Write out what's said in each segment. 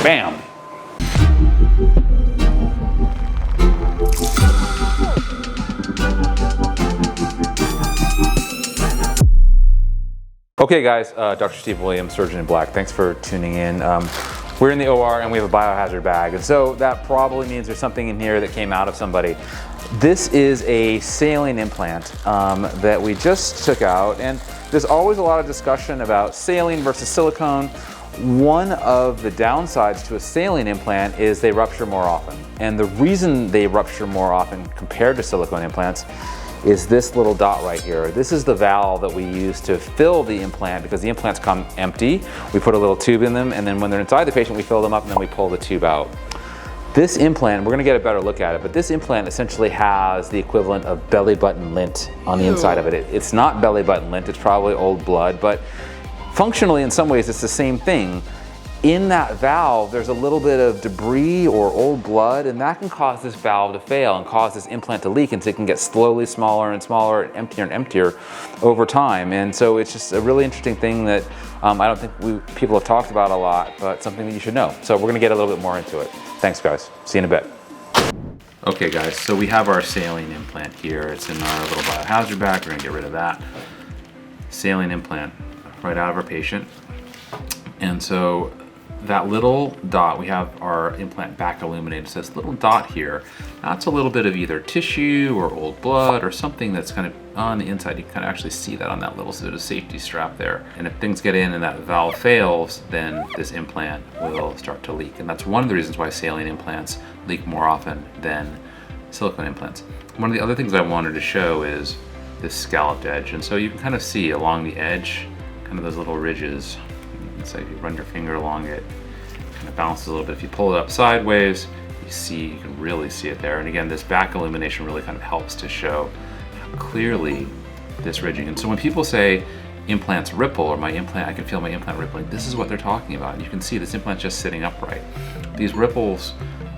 Bam. Okay guys, Dr. Steve Williams, Surgeon in Black. Thanks for tuning in. We're in the OR and we have a biohazard bag, and so that probably means there's something in here that came out of somebody. This is a saline implant that we just took out, and there's always a lot of discussion about saline versus silicone. One of the downsides to a saline implant is they rupture more often. And the reason they rupture more often compared to silicone implants is this little dot right here. This is the valve that we use to fill the implant, because the implants come empty. We put a little tube in them, and then when they're inside the patient, we fill them up and then we pull the tube out. This implant, we're gonna get a better look at it, but this implant essentially has the equivalent of belly button lint on the inside of it. It's not belly button lint, it's probably old blood, but functionally in some ways it's the same thing. In that valve, there's a little bit of debris or old blood, and that can cause this valve to fail and cause this implant to leak, and so it can get slowly smaller and smaller and emptier over time. And so it's just a really interesting thing that I don't think people have talked about a lot, but something that you should know. So we're gonna get a little bit more into it. Thanks guys, see you in a bit. Okay guys, so we have our saline implant here. It's in our little biohazard bag. We're gonna get rid of that. Saline implant right out of our patient. And so that little dot, we have our implant back illuminated. So this little dot here, that's a little bit of either tissue or old blood or something that's kind of on the inside. You can kind of actually see that on that little sort of safety strap there. And if things get in and that valve fails, then this implant will start to leak. And that's one of the reasons why saline implants leak more often than silicone implants. One of the other things I wanted to show is this scalloped edge. And so you can kind of see along the edge, kind of those little ridges. So if you run your finger along it, it kind of bounces a little bit. If you pull it up sideways, you can really see it there. And again, this back illumination really kind of helps to show how clearly this ridging. And so when people say implants ripple, or I can feel my implant rippling, this is what they're talking about. And you can see this implant just sitting upright. These ripples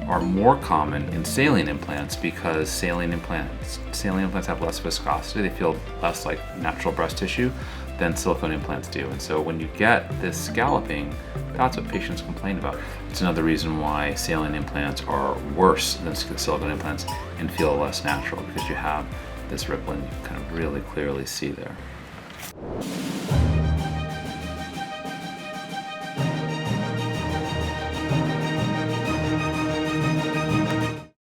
are more common in saline implants because saline implants have less viscosity. They feel less like natural breast tissue than silicone implants do. And so when you get this scalloping, that's what patients complain about. It's another reason why saline implants are worse than silicone implants and feel less natural, because you have this rippling you kind of really clearly see there.